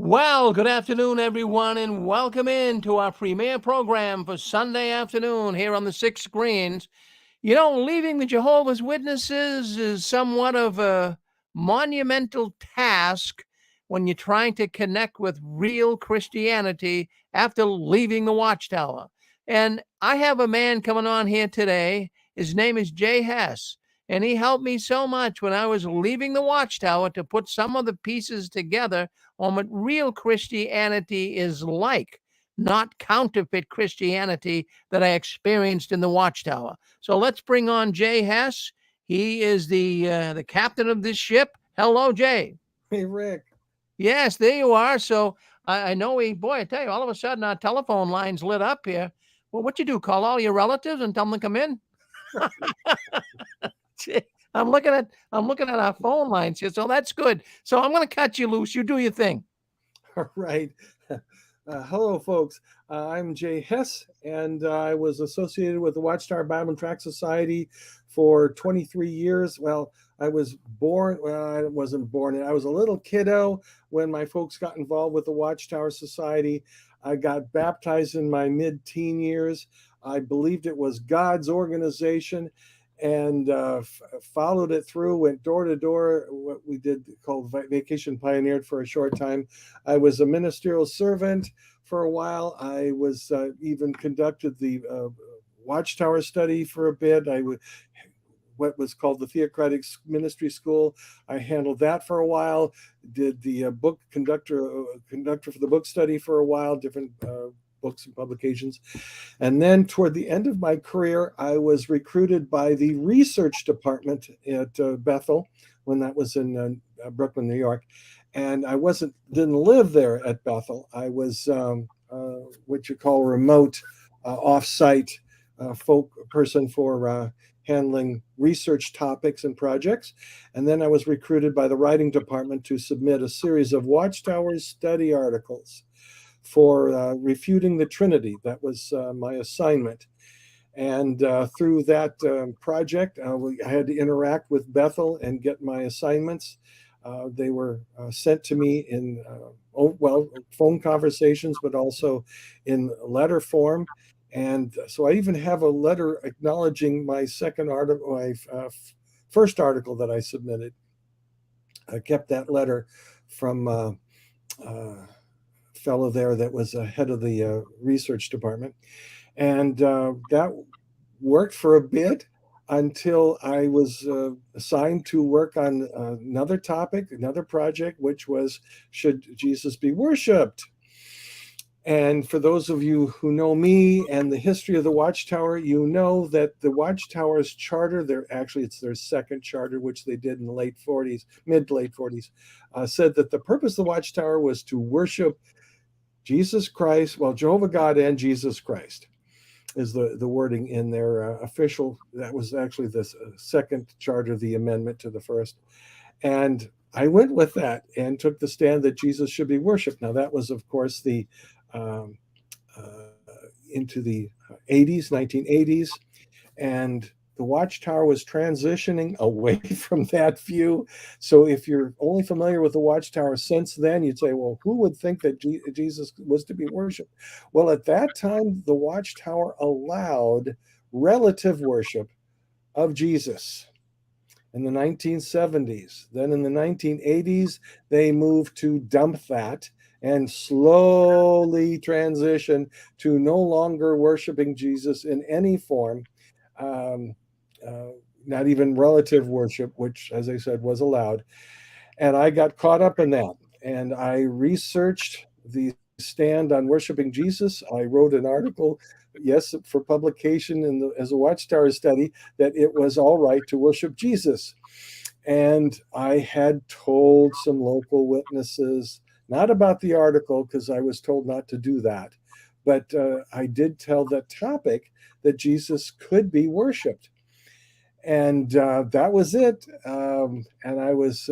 Well, good afternoon, everyone, and welcome in to our premiere program for Sunday afternoon here on the Six Screens. Leaving the Jehovah's Witnesses is somewhat of a monumental task when you're trying to connect with real Christianity after leaving the Watchtower. And I have a man coming on here today. His name is Jay Hess. And he helped me so much when I was leaving the Watchtower to put some of the pieces together on what real Christianity is like, not counterfeit Christianity that I experienced in the Watchtower. So let's bring on Jay Hess. He is the captain of this ship. Hello, Jay. Hey, Rick. Yes, there you are. So I know I tell you, all of a sudden our telephone lines lit up here. Well, what you do? Call all your relatives and tell them to come in? Gee, I'm looking at our phone lines here, so that's good. So I'm going to cut you loose. You do your thing. All right. Hello, folks. I'm Jay Hess, and I was associated with the Watchtower Bible and Tract Society for 23 years. Well, I was born, well, I wasn't born, I was a little kiddo when my folks got involved with the Watchtower Society. I got baptized in my mid-teen years. I believed it was God's organization and followed it through, went door to door, what we did called Vacation Pioneered for a short time. I was a ministerial servant for a while. I was even conducted the Watchtower study for a bit. I would what was called the Theocratic Ministry School. I handled that for a while. Did the book conductor for the book study for a while, different books and publications. And then toward the end of my career, I was recruited by the research department at Bethel when that was in Brooklyn, New York. And I didn't live there at Bethel. I was what you call remote, off-site folk person for handling research topics and projects. And then I was recruited by the writing department to submit a series of Watchtower study articles for refuting the Trinity. That was my assignment. And through that project, I had to interact with Bethel and get my assignments. They were sent to me in, phone conversations, but also in letter form. And so I even have a letter acknowledging my first article that I submitted. I kept that letter from fellow there that was head of the research department. And that worked for a bit until I was assigned to work on another topic, another project, which was, should Jesus be worshiped? And for those of you who know me and the history of the Watchtower, you know that the Watchtower's charter, it's their second charter, which they did in the late 40s, mid to late 40s, said that the purpose of the Watchtower was to worship Jesus Christ, well, Jehovah God and Jesus Christ is the wording in their official. That was actually the second charter, the amendment to the first. And I went with that and took the stand that Jesus should be worshiped. Now, that was, of course, um, into the 80s, 1980s. And the Watchtower was transitioning away from that view. So if you're only familiar with the Watchtower since then, you'd say, well, who would think that Jesus was to be worshiped? Well, at that time, the Watchtower allowed relative worship of Jesus in the 1970s. Then in the 1980s, they moved to dump that and slowly transition to no longer worshiping Jesus in any form. Um, Not even relative worship, which, as I said, was allowed. And I got caught up in that. And I researched the stand on worshiping Jesus. I wrote an article, yes, for publication as a Watchtower study, that it was all right to worship Jesus. And I had told some local witnesses, not about the article, because I was told not to do that, but I did tell the topic that Jesus could be worshiped. And that was it. And I was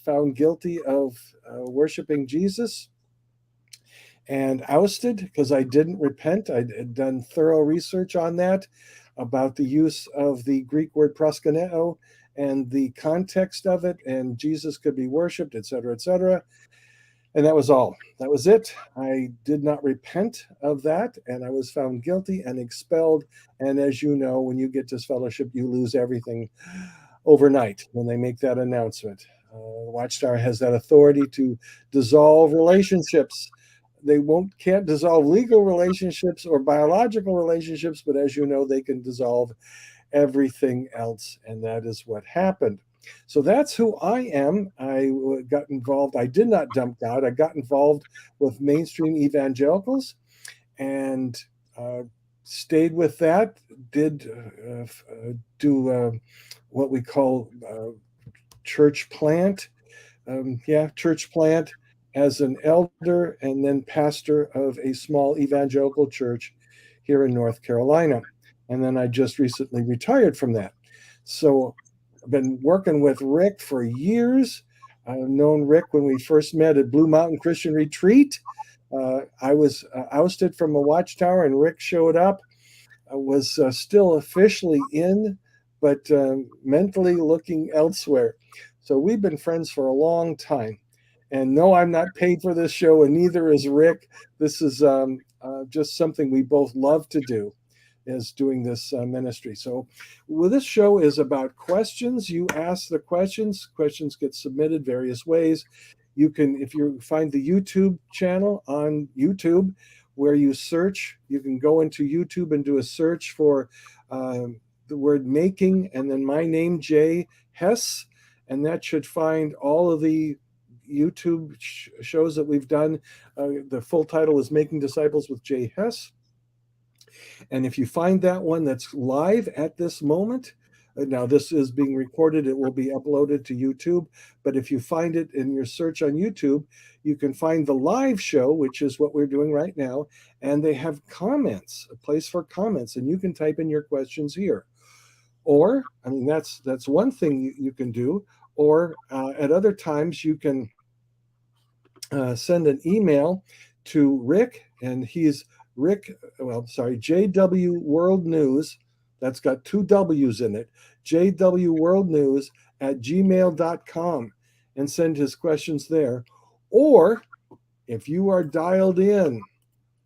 found guilty of worshiping Jesus and ousted because I didn't repent. I had done thorough research on that about the use of the Greek word proskuneo and the context of it, and Jesus could be worshipped, et cetera, et cetera. And that was all. That was it. I did not repent of that, and I was found guilty and expelled. And as you know, when you get disfellowship, you lose everything overnight when they make that announcement. Watchtower has that authority to dissolve relationships. They won't can't dissolve legal relationships or biological relationships, but as you know, they can dissolve everything else, and that is what happened. So that's who I am. I got involved. I did not dump God. I got involved with mainstream evangelicals and uh, stayed with that. Did do what we call church plant. Church plant as an elder and then pastor of a small evangelical church here in North Carolina. And then I just recently retired from that. So I've been working with Rick for years. I've known Rick when we first met at Blue Mountain Christian Retreat. I was ousted from a watchtower, and Rick showed up. I was still officially in, but mentally looking elsewhere. So we've been friends for a long time. And no, I'm not paid for this show, and neither is Rick. This is just something we both love to do, is doing this ministry. So, well, this show is about questions. You ask the questions. Questions get submitted various ways. You can, if you find the YouTube channel on YouTube, where you search, you can go into YouTube and do a search for the word making and then my name, Jay Hess, and that should find all of the YouTube shows that we've done. The full title is Making Disciples with Jay Hess. And if you find that one that's live at this moment, now this is being recorded, it will be uploaded to YouTube. But if you find it in your search on YouTube, you can find the live show, which is what we're doing right now. And they have comments, a place for comments, and you can type in your questions here. Or, I mean, that's one thing you can do. Or at other times, you can send an email to Rick, and he's JW World News. That's got two W's in it. JW World News at gmail.com, and send his questions there. Or if you are dialed in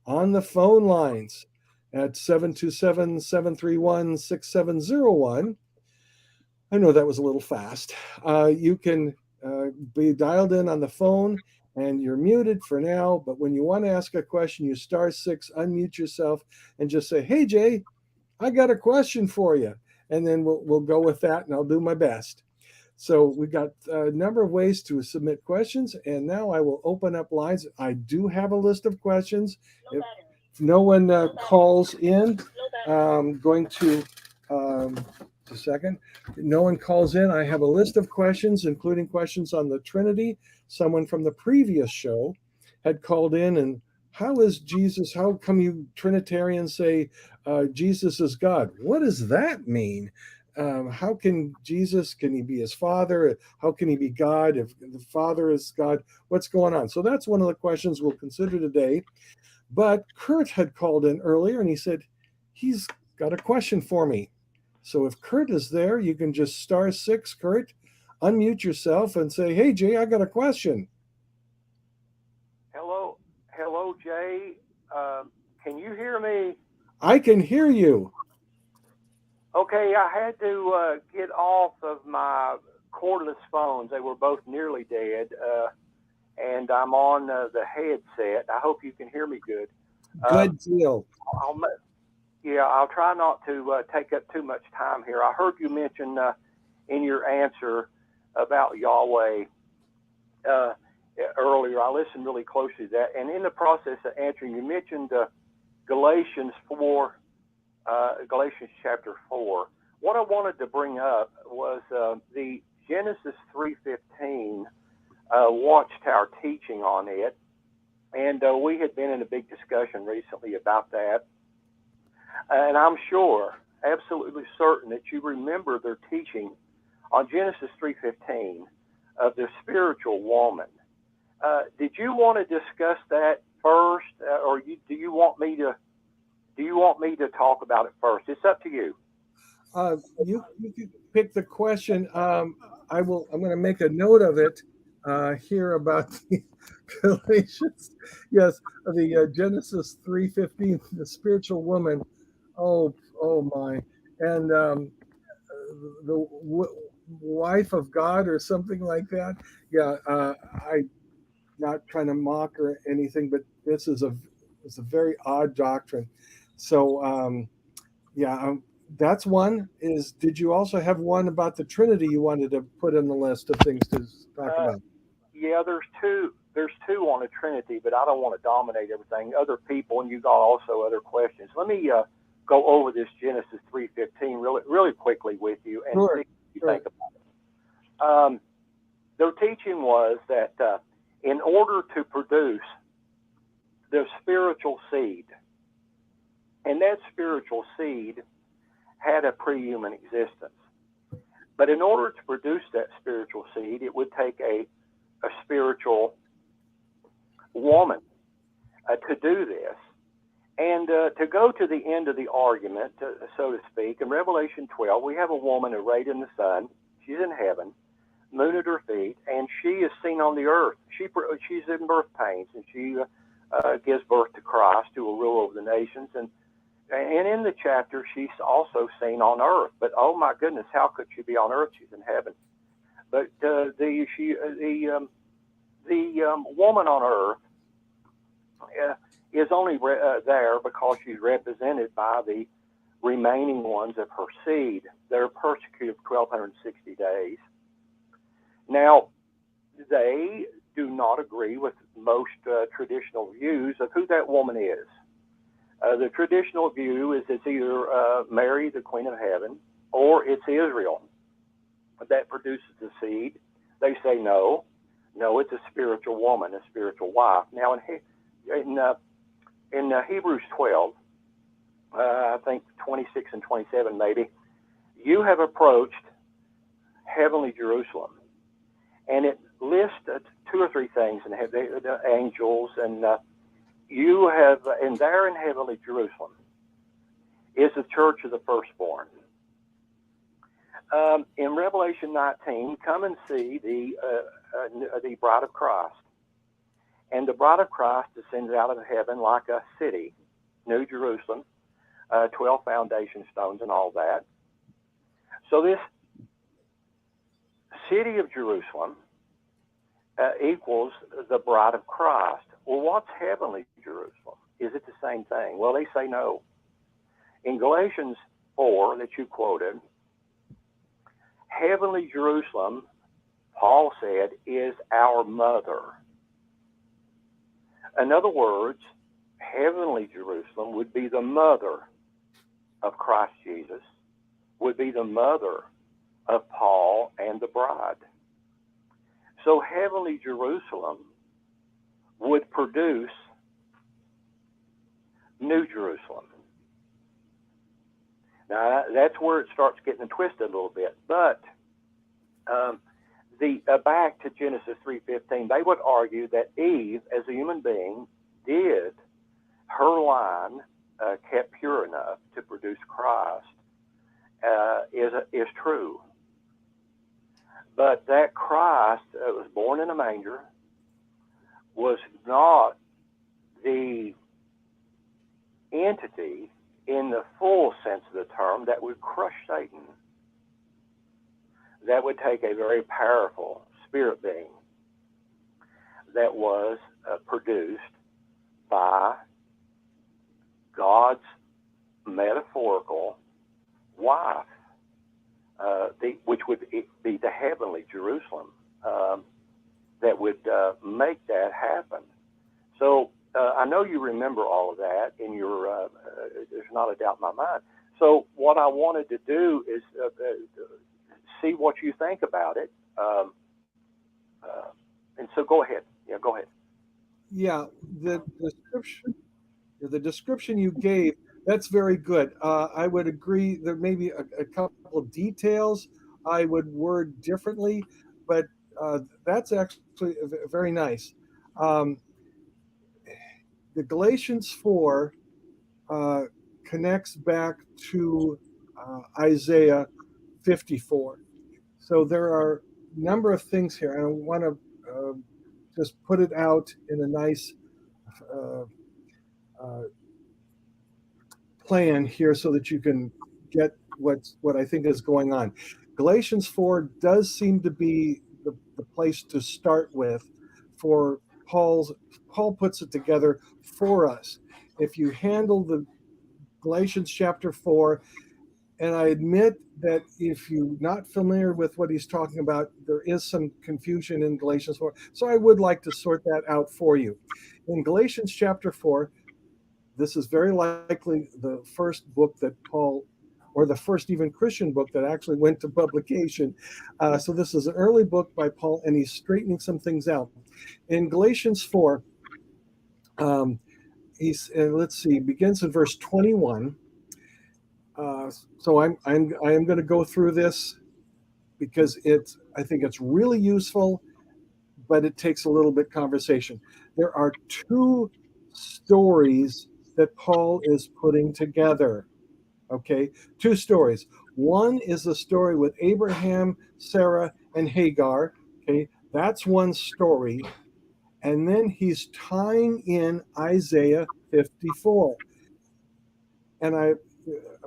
on the phone lines at 727 731 6701, I know that was a little fast. You can be dialed in on the phone, and you're muted for now. But when you want to ask a question, you *6, unmute yourself, and just say, "Hey, Jay, I got a question for you." And then we'll go with that, and I'll do my best. So we've got a number of ways to submit questions, and now I will open up lines. I do have a list of questions. If no one calls in, I'm going to just a second. No one calls in. I have a list of questions, including questions on the Trinity. Someone from the previous show had called in, and how is Jesus? How come you Trinitarians say Jesus is God? What does that mean? How can Jesus, can he be his father? How can he be God if the Father is God? What's going on? So that's one of the questions we'll consider today. But Kurt had called in earlier, and he said he's got a question for me. So if Kurt is there, you can just *6, Kurt, unmute yourself and say, "Hey, Jay, I got a question." Hello, Jay. Can you hear me? I can hear you. Okay, I had to get off of my cordless phones. They were both nearly dead, and I'm on the headset. I hope you can hear me good. Good deal. I'll try not to take up too much time here. I heard you mention in your answer about Yahweh earlier. I listened really closely to that, and in the process of answering, you mentioned Galatians chapter 4. What I wanted to bring up was the Genesis 3:15 Watchtower teaching on it, and we had been in a big discussion recently about that. And I'm sure, absolutely certain, that you remember their teaching on Genesis 3:15 of the spiritual woman. Did you want to discuss that first, or do you want me to talk about it first? It's up to you. You can pick the question. I'm going to make a note of it here about Galatians, yes, the Genesis 3:15, the spiritual woman. Oh, oh my, and the wife of God or something like that. Yeah, I not trying to mock or anything, but this is it's a very odd doctrine. So yeah, that's one. Is did you also have one about the Trinity you wanted to put in the list of things to talk Uh, about? yeah, there's two. There's two on the Trinity, but I don't want to dominate everything. Other people, and you got also other questions. Let me go over this Genesis 3:15 really quickly with you and see Sure, what you sure. think about it. Their teaching was that in order to produce the spiritual seed, and that spiritual seed had a pre-human existence. But in order to produce that spiritual seed, it would take a spiritual woman to do this. And to go to the end of the argument, so to speak, in Revelation 12, we have a woman arrayed in the sun. She's in heaven, moon at her feet, and she is seen on the earth. She's in birth pains, and she gives birth to Christ, who will rule over the nations. And in the chapter, she's also seen on earth. But oh my goodness, how could she be on earth? She's in heaven. But the woman on earth is only there because she's represented by the remaining ones of her seed. They're persecuted for 1,260 days. Now, they do not agree with most traditional views of who that woman is. The traditional view is it's either Mary, the Queen of Heaven, or it's Israel that produces the seed. They say no, it's a spiritual woman, a spiritual wife. Now, in Hebrews 12, I think 26 and 27 maybe, you have approached heavenly Jerusalem. And it lists two or three things, and the angels, and you have, and there in heavenly Jerusalem is the church of the firstborn. In Revelation 19, come and see the bride of Christ. And the bride of Christ descends out of heaven like a city, New Jerusalem, 12 foundation stones and all that. So this city of Jerusalem equals the bride of Christ. Well, what's heavenly Jerusalem? Is it the same thing? Well, they say no. In Galatians 4 that you quoted, heavenly Jerusalem, Paul said, is our mother. In other words, heavenly Jerusalem would be the mother of Christ Jesus, would be the mother of Paul and the bride. So heavenly Jerusalem would produce New Jerusalem. Now, that's where it starts getting twisted a little bit. But back to Genesis 3:15, they would argue that Eve, as a human being, did her line kept pure enough to produce Christ is true. But that Christ was born in a manger was not the entity in the full sense of the term that would crush Satan. That would take a very powerful spirit being that was produced by God's metaphorical wife, which would be the heavenly Jerusalem, that would make that happen. So I know you remember all of that in your, there's not a doubt in my mind. So what I wanted to do is see what you think about it. And so go ahead. Yeah, go ahead. Yeah, the description you gave, that's very good. I would agree there may be a couple of details I would word differently, but that's actually very nice. The Galatians 4 connects back to Isaiah 54. So there are a number of things here. I want to just put it out in a nice uh, uh, plan here so that you can get what I think is going on. Galatians 4 does seem to be the place to start with for Paul puts it together for us. If you handle the Galatians chapter 4, and I admit that if you're not familiar with what he's talking about, there is some confusion in Galatians 4. So I would like to sort that out for you. In Galatians chapter 4, this is very likely the first book that Paul, or the first even Christian book that actually went to publication. So this is an early book by Paul, and he's straightening some things out. In Galatians 4, let's see, begins in verse 21. So I am going to go through this because I think it's really useful, but it takes a little bit conversation. There are two stories that Paul is putting together. Okay, two stories. One is the story with Abraham, Sarah, and Hagar. Okay, that's one story. And then he's tying in Isaiah 54. And I'm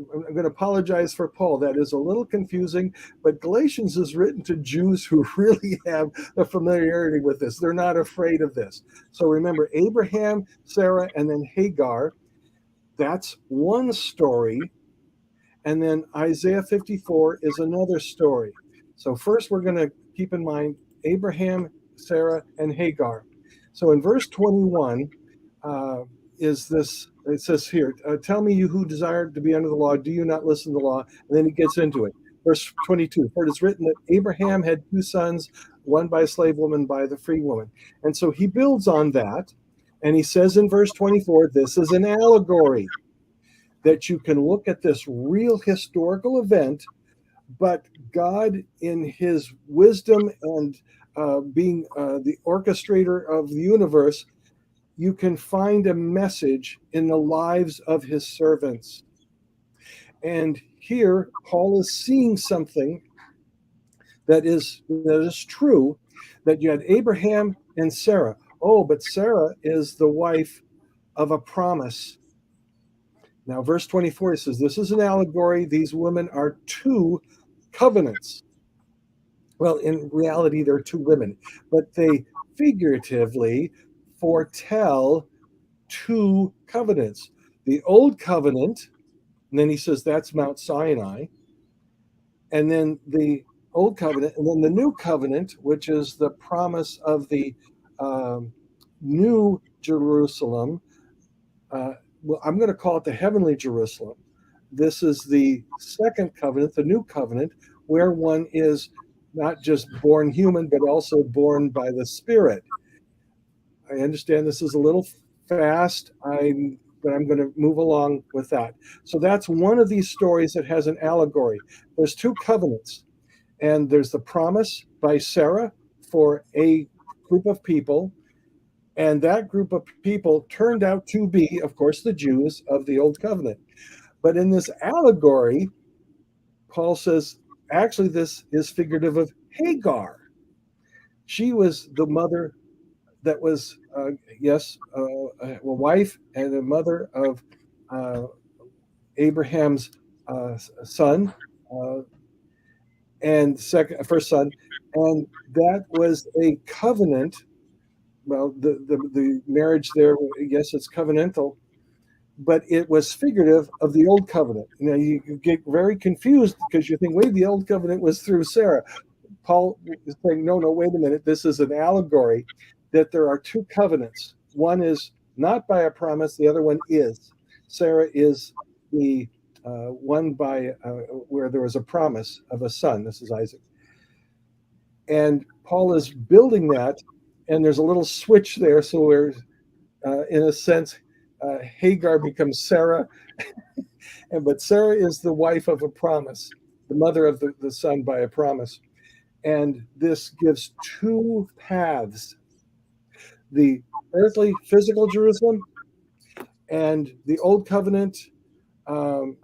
going to apologize for Paul. That is a little confusing, but Galatians is written to Jews who really have a familiarity with this. They're not afraid of this. So remember, Abraham, Sarah, and then Hagar. That's one story. And then Isaiah 54 is another story. So first we're going to keep in mind Abraham, Sarah, and Hagar. So in verse 21 is this, it says here, tell me you who desire to be under the law, do you not listen to the law? And then he gets into it. Verse 22, for it is written that Abraham had two sons, one by a slave woman, by the free woman. And so he builds on that. And he says in verse 24, this is an allegory, that you can look at this real historical event, but God, in his wisdom and being the orchestrator of the universe, you can find a message in the lives of his servants. And here, Paul is seeing something that is true, that you had Abraham and Sarah. Oh, but Sarah is the wife of a promise. Now, verse 24, he says, this is an allegory. These women are two covenants. Well, in reality, they're two women, but they figuratively foretell two covenants. The old covenant, and then he says that's Mount Sinai, and then the old covenant, and then the new covenant, which is the promise of the new Jerusalem. Well, I'm going to call it the heavenly Jerusalem. This is the second covenant, the new covenant, where one is not just born human, but also born by the Spirit. I understand this is a little fast, but I'm going to move along with that. So that's one of these stories that has an allegory. There's two covenants, and there's the promise by Sarah for a group of people. And that group of people turned out to be, of course, the Jews of the Old Covenant. But in this allegory, Paul says, actually, this is figurative of Hagar. She was the mother that was, a wife and the mother of Abraham's son, and first son. And that was a covenant. Well, the marriage there, yes, it's covenantal, but it was figurative of the old covenant. Now you get very confused because you think, wait, the old covenant was through Sarah. Paul is saying, no, wait a minute. This is an allegory that there are two covenants. One is not by a promise. The other one is. Sarah is the one by where there was a promise of a son. This is Isaac. And Paul is building that. And there's a little switch there. So we're, in a sense, Hagar becomes Sarah. But Sarah is the wife of a promise, the mother of the son by a promise. And this gives two paths, the earthly, physical Jerusalem and the old covenant.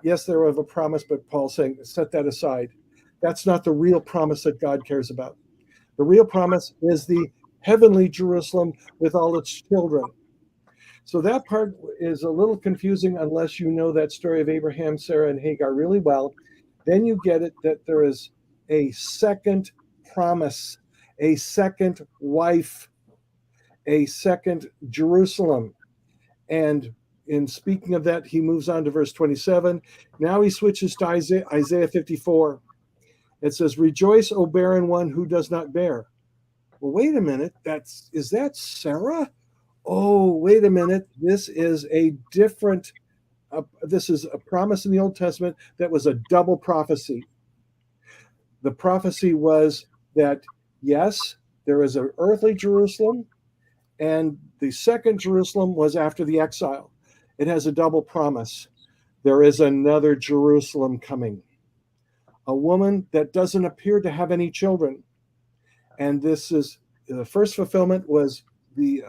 Yes, they're of a promise, but Paul's saying, set that aside. That's not the real promise that God cares about. The real promise is the heavenly Jerusalem with all its children. So that part is a little confusing unless you know that story of Abraham, Sarah, and Hagar really well. Then you get it that there is a second promise, a second wife, a second Jerusalem. And in speaking of that, he moves on to verse 27. Now he switches to Isaiah 54. It says, "Rejoice, O barren one who does not bear." Well, wait a minute. Is that Sarah? Oh, wait a minute. This is a different. This is a promise in the Old Testament that was a double prophecy. The prophecy was that yes, there is an earthly Jerusalem, and the second Jerusalem was after the exile. It has a double promise. There is another Jerusalem coming, a woman that doesn't appear to have any children. And this is the first fulfillment was the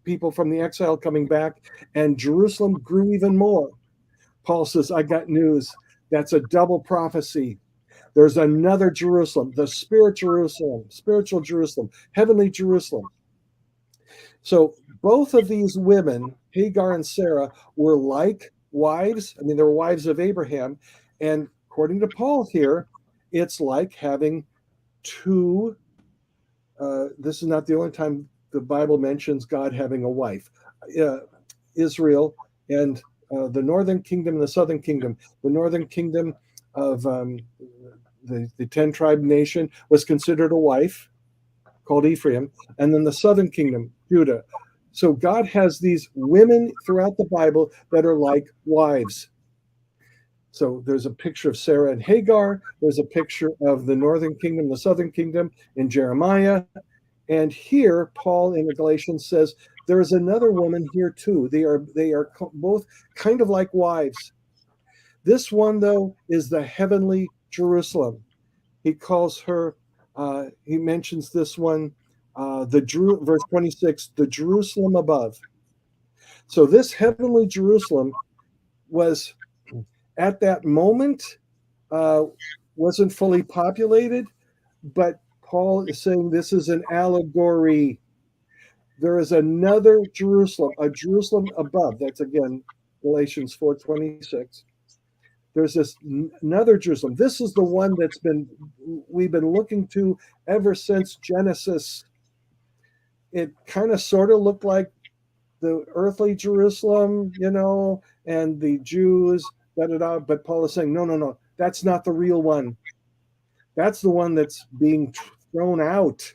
people from the exile coming back, and Jerusalem grew even more. Paul says, I got news. That's a double prophecy. There's another Jerusalem, the spiritual Jerusalem, heavenly Jerusalem. So both of these women, Hagar and Sarah, were like wives. I mean, they were wives of Abraham. And according to Paul here, it's like having two. This is not the only time the Bible mentions God having a wife. Israel and the northern kingdom and the southern kingdom. The northern kingdom of the 10-tribe nation was considered a wife called Ephraim, and then the southern kingdom, Judah. So God has these women throughout the Bible that are like wives. So there's a picture of Sarah and Hagar. There's a picture of the northern kingdom, the southern kingdom in Jeremiah. And here, Paul in the Galatians says, there is another woman here too. They are both kind of like wives. This one, though, is the heavenly Jerusalem. He calls her, he mentions this one, verse 26, the Jerusalem above. So this heavenly Jerusalem was, at that moment, wasn't fully populated, but Paul is saying this is an allegory. There is another Jerusalem, a Jerusalem above. That's again Galatians 4:26. There's this another Jerusalem. This is the one we've been looking to ever since Genesis. It kind of sort of looked like the earthly Jerusalem, and the Jews, but Paul is saying, no, that's not the real one. That's the one that's being thrown out.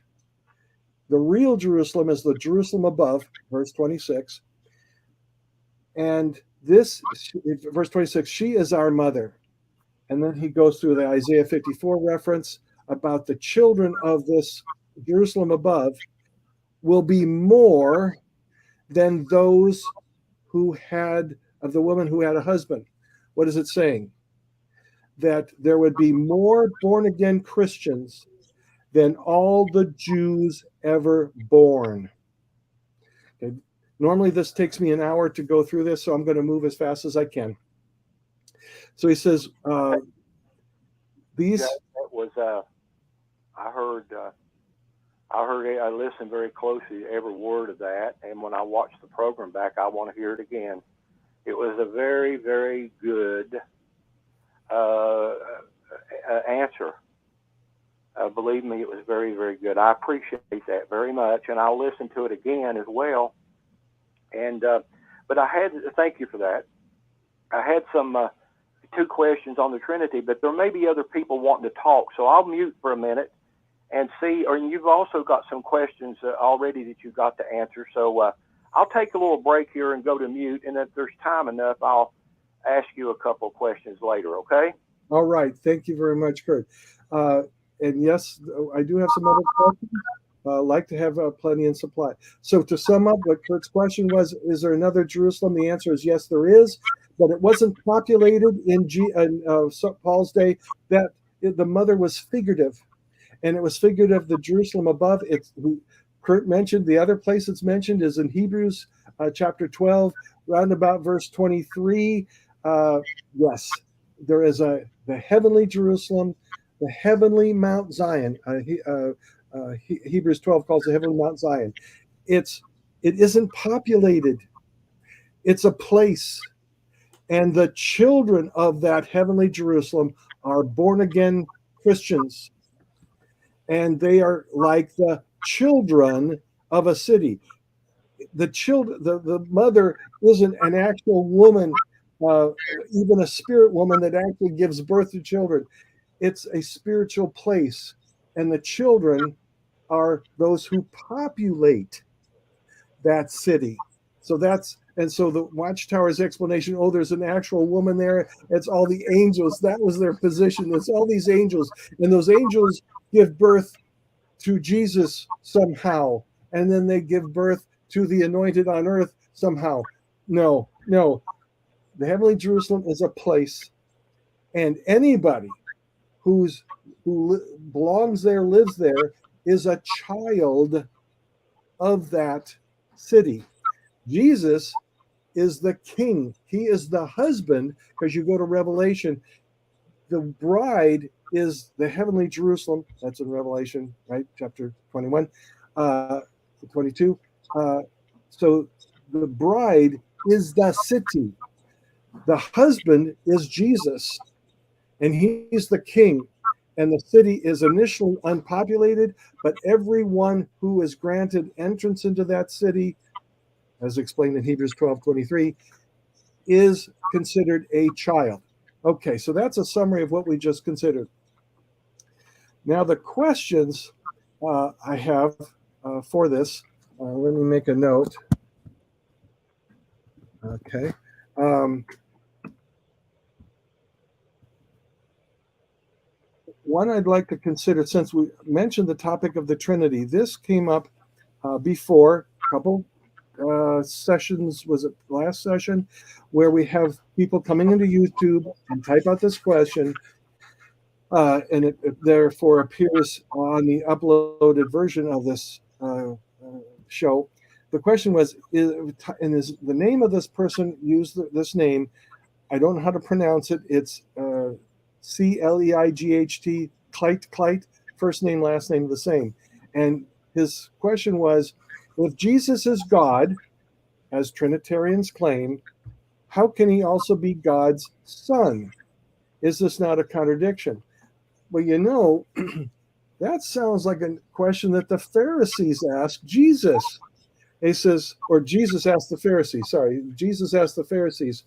The real Jerusalem is the Jerusalem above, verse 26. And this, verse 26, she is our mother. And then he goes through the Isaiah 54 reference about the children of this Jerusalem above will be more than those of the woman who had a husband. What is it saying? That there would be more born again Christians than all the Jews ever born. Okay. Normally this takes me an hour to go through this, so I'm going to move as fast as I can. So he says, these. That was, I listened very closely to every word of that, and when I watched the program back, I want to hear it again. It was a very, very good answer. Believe me, it was very, very good. I appreciate that very much, and I'll listen to it again as well. And but thank you for that. I had some 2 questions on the Trinity, but there may be other people wanting to talk, so I'll mute for a minute and see. Or you've also got some questions already that you got to answer, so I'll take a little break here and go to mute, and if there's time enough, I'll ask you a couple of questions later, okay? All right. Thank you very much, Kurt. And yes, I do have some other questions. Like to have plenty in supply. So to sum up, what Kurt's question was, is there another Jerusalem? The answer is yes, there is, but it wasn't populated in Paul's day. That the mother was figurative, and it was figurative. The Jerusalem above. Kurt mentioned the other place it's mentioned is in Hebrews chapter 12, round about verse 23. Yes, there is the heavenly Jerusalem, the heavenly Mount Zion. Hebrews 12 calls the heavenly Mount Zion. It isn't populated. It's a place. And the children of that heavenly Jerusalem are born again Christians. And they are like the children of a city. The mother isn't an actual woman, even a spirit woman that actually gives birth to children. It's a spiritual place. And the children are those who populate that city. So the Watchtower's explanation, oh, there's an actual woman there. It's all the angels. That was their position. It's all these angels. And those angels give birth to Jesus somehow. And then they give birth to the anointed on earth somehow. No. The heavenly Jerusalem is a place. And anybody who belongs there, lives there, is a child of that city. Jesus is the king. He is the husband, because you go to Revelation, the bride is the heavenly Jerusalem. That's in Revelation, right? Chapter 21, 22. So the bride is the city. The husband is Jesus, and he's the king. And the city is initially unpopulated, but everyone who is granted entrance into that city, as explained in Hebrews 12:23, is considered a child. Okay, so that's a summary of what we just considered. Now, the questions I have for this, let me make a note. Okay. One I'd like to consider, since we mentioned the topic of the Trinity, this came up before, a couple sessions, was it last session, where we have people coming into YouTube and type out this question, and it therefore appears on the uploaded version of this show. The question was, is the name of this person, used this name, I don't know how to pronounce it, it's Cleight, Cleight, first name, last name the same. And his question was, if Jesus is God, as Trinitarians claim, how can he also be God's son? Is this not a contradiction? Well, that sounds like a question that the Pharisees asked Jesus. He says, or Jesus asked the Pharisees, Jesus asked the Pharisees,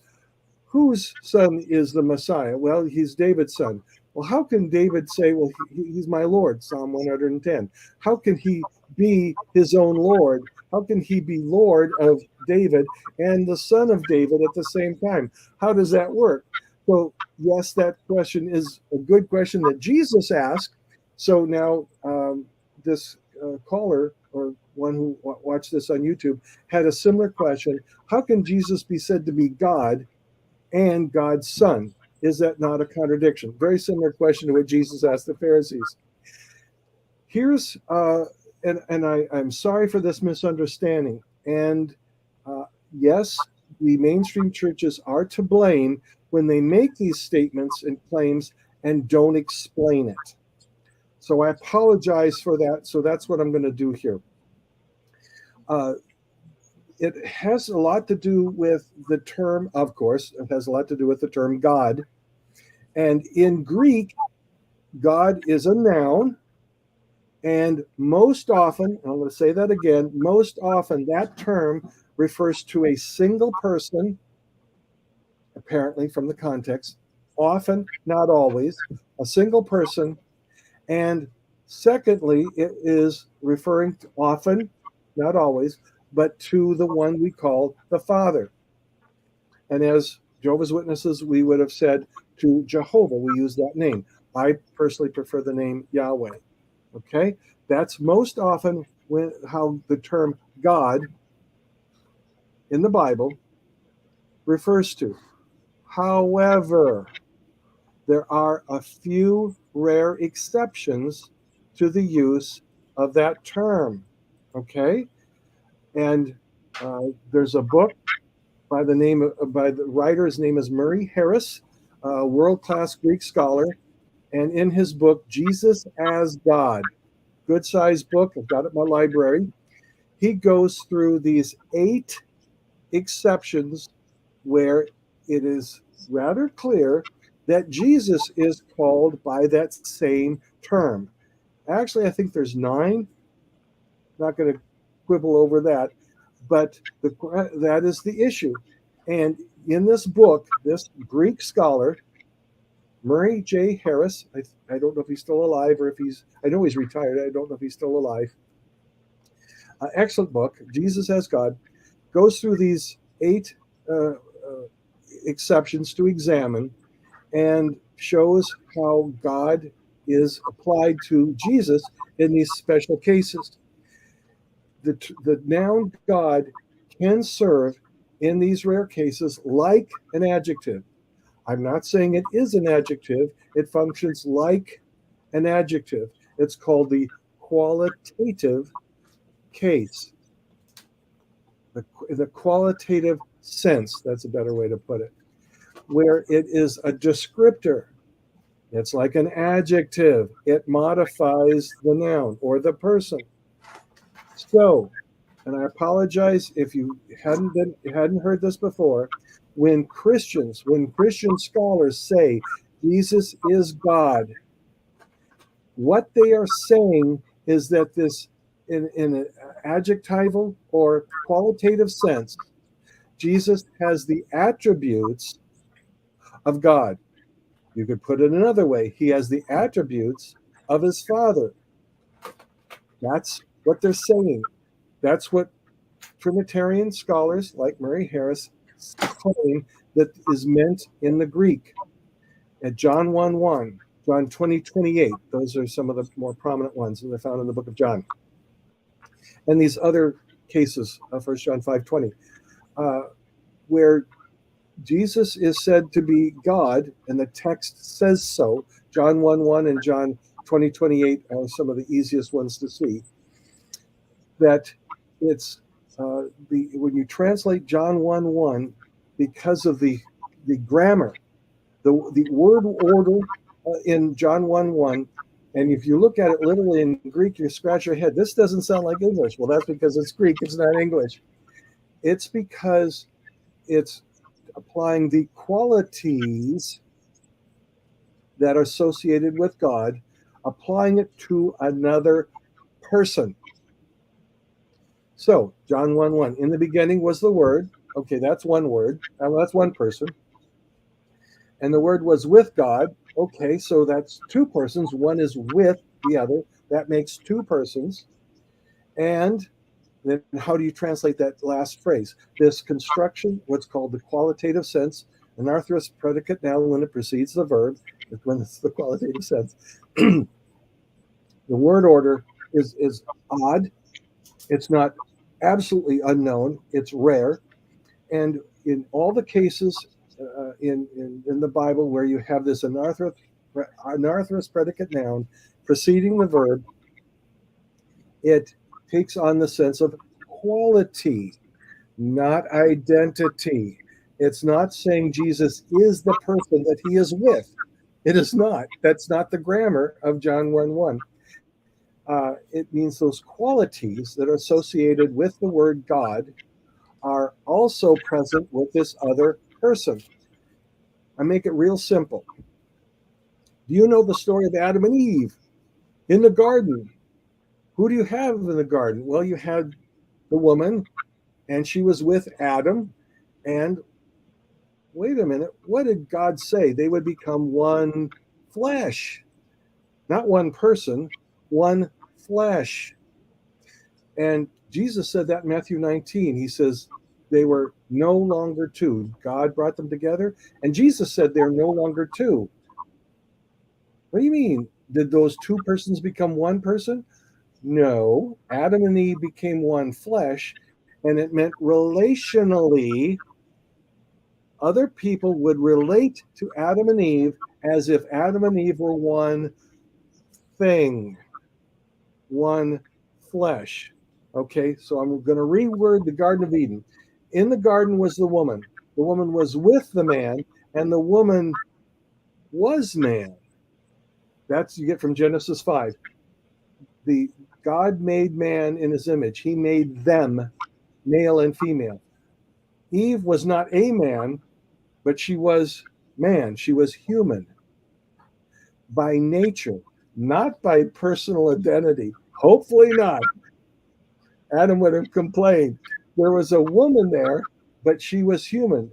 whose son is the Messiah? Well, he's David's son. Well, how can David say, well, he's my Lord, Psalm 110? How can he be his own Lord? How can he be Lord of David and the son of David at the same time? How does that work? So, yes, that question is a good question that Jesus asked. So now this caller, or one who watched this on YouTube, had a similar question. How can Jesus be said to be God and God's son? Is that not a contradiction? Very similar question to what Jesus asked the Pharisees. Here's, I'm sorry for this misunderstanding. And yes, the mainstream churches are to blame when they make these statements and claims and don't explain it. So I apologize for that. So that's what I'm going to do here. It has a lot to do with the term, of course, it has a lot to do with the term God. And in Greek, God is a noun. And most often, and I'm going to say that again, most often that term refers to a single person, apparently from the context, often, not always, a single person. And secondly, it is referring to often, not always, but to the one we call the Father. And as Jehovah's Witnesses, we would have said to Jehovah, we use that name. I personally prefer the name Yahweh. Okay? That's most often how the term God in the Bible refers to. However, there are a few rare exceptions to the use of that term. Okay? And there's a book by the writer's name is Murray Harris, a world-class Greek scholar. And in his book, Jesus as God, good sized book. I've got it in my library. He goes through these 8 exceptions where it is rather clear that Jesus is called by that same term. Actually, I think there's 9. Not going to quibble over that, but that is the issue. And in this book, this Greek scholar, Murray J. Harris, I don't know if he's still alive or if I know he's retired. I don't know if he's still alive. Excellent book, Jesus as God, goes through these 8 exceptions to examine and shows how God is applied to Jesus in these special cases. The noun God can serve in these rare cases like an adjective. I'm not saying it is an adjective. It functions like an adjective. It's called the qualitative case. The qualitative sense, that's a better way to put it, where it is a descriptor. It's like an adjective. It modifies the noun or the person. So, and I apologize if you hadn't heard this before, when Christian scholars say Jesus is God, what they are saying is that this, in an adjectival or qualitative sense, Jesus has the attributes of God. You could put it another way. He has the attributes of his Father. That's what they're saying. That's what Trinitarian scholars like Murray Harris claim that is meant in the Greek. At John 1:1, John 20:28, those are some of the more prominent ones that are found in the book of John. And these other cases, 1 John 5:20, where Jesus is said to be God, and the text says so. John 1:1 and John 20:28 are some of the easiest ones to see. That it's when you translate John 1:1, because of the grammar, the word order in John 1:1, and if you look at it literally in Greek, you scratch your head. This doesn't sound like English. Well, that's because it's Greek. It's not English. It's because it's applying the qualities that are associated with God, applying it to another person. So, John 1:1, in the beginning was the Word. Okay, that's one word. That's one person. And the Word was with God. Okay, so that's 2 persons. One is with the other. That makes 2 persons. And then how do you translate that last phrase? This construction, what's called the qualitative sense, an arthrous predicate noun when it precedes the verb, is when it's the qualitative sense. The word order is odd. It's not absolutely unknown. It's rare. And in all the cases in the Bible where you have this anarthrous predicate noun preceding the verb, it takes on the sense of quality, not identity. It's not saying Jesus is the person that he is with. It is not. That's not the grammar of John 1:1. It means those qualities that are associated with the word God are also present with this other person. I make it real simple. Do you know the story of Adam and Eve in the garden? Who do you have in the garden? Well, you had the woman, and she was with Adam. And wait a minute, what did God say? They would become one flesh, not one person, one flesh. And Jesus said that in Matthew 19. He says they were no longer 2. God brought them together, and Jesus said they're no longer 2. What do you mean? Did those 2 persons become one person? No, Adam and Eve became one flesh, and it meant relationally, other people would relate to Adam and Eve as if Adam and Eve were one thing, one flesh. Okay, so I'm going to reword the Garden of Eden. In the garden was the woman. The woman was with the man, and the woman was man. That's you get from Genesis 5. the God made man in his image. He made them male and female. Eve was not a man, but she was man. She was human by nature, not by personal identity. Hopefully not. Adam would have complained. There was a woman there, but she was human.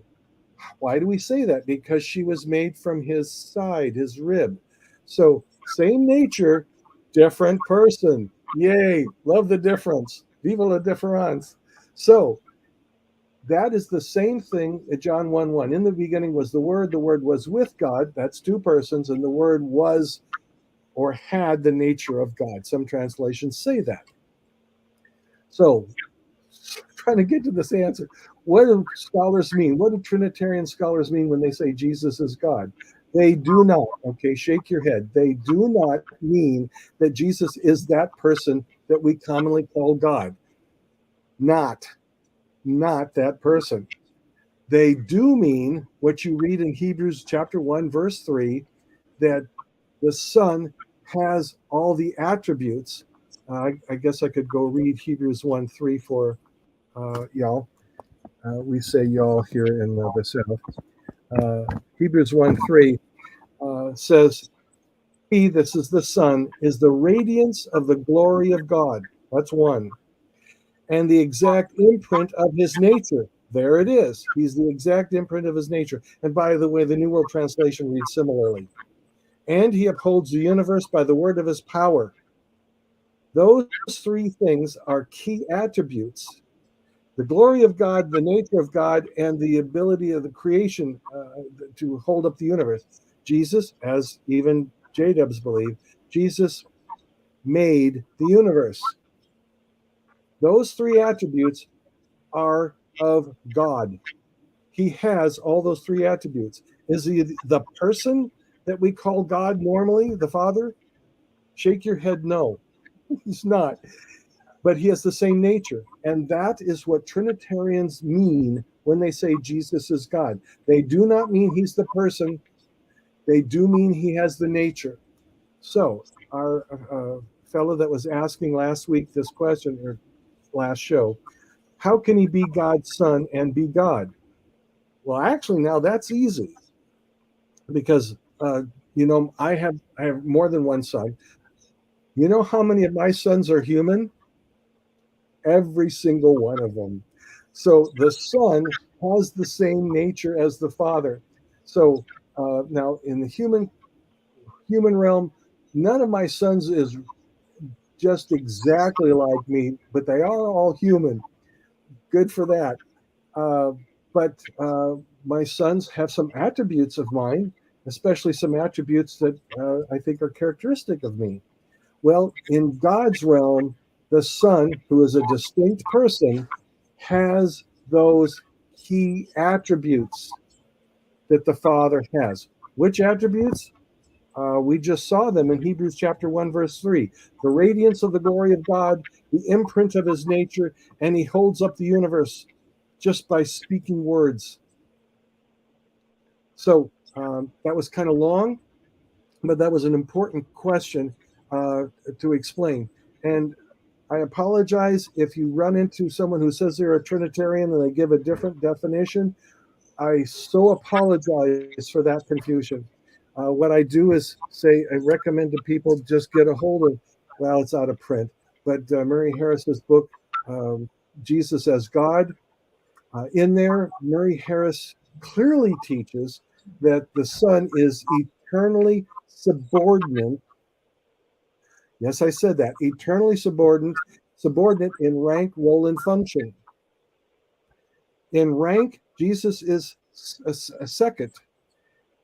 Why do we say that? Because she was made from his side, his rib. So, same nature, different person. Yay, love the difference. Viva la difference. So, that is the same thing at John 1 1. In the beginning was the Word was with God. That's two persons, and the Word was or had the nature of God. Some translations say that. So, trying to get to this answer. What do scholars mean? What do Trinitarian scholars mean when they say Jesus is God? They do not, okay, shake your head. They do not mean that Jesus is that person that we commonly call God. Not that person. They do mean what you read in Hebrews chapter 1, verse 3, that the Son has all the attributes. I guess I could go read Hebrews 1 3 for y'all. We say y'all here in the South. Hebrews 1 3 says, He, this is the Son, is the radiance of the glory of God. That's one. And the exact imprint of his nature. There it is. He's the exact imprint of his nature. And by the way, the New World Translation reads similarly. And he upholds the universe by the word of his power. Those three things are key attributes. The glory of God, the nature of God, and the ability of the creation to hold up the universe. Jesus, as even J-dubs believe, Jesus made the universe. Those three attributes are of God. He has all those three attributes. Is he the person that we call God normally, the Father? Shake your head no. He's not. But he has the same nature. And that is what Trinitarians mean when they say Jesus is God. They do not mean he's the person. They do mean he has the nature. So our fellow that was asking last week this question, or last show, how can he be God's son and be God? Well, actually, now that's easy because I have more than one son. You know how many of my sons are human? Every single one of them. So the Son has the same nature as the Father. So now in the human realm, none of my sons is just exactly like me, but they are all human. Good for that. But my sons have some attributes of mine, especially some attributes that I think are characteristic of me. Well, in God's realm, the Son, who is a distinct person, has those key attributes that the Father has. Which attributes? We just saw them in Hebrews chapter 1, verse 3. The radiance of the glory of God, the imprint of his nature, and he holds up the universe just by speaking words. So that was kind of long, but that was an important question to explain. And I apologize if you run into someone who says they're a Trinitarian and they give a different definition. I so apologize for that confusion. What I do is say I recommend to people just get a hold of, well, it's out of print, but Murray Harris's book, Jesus as God. In there, Murray Harris clearly teaches that the Son is eternally subordinate. Yes, I said that. Eternally subordinate in rank, role, and function. In rank, Jesus is a second.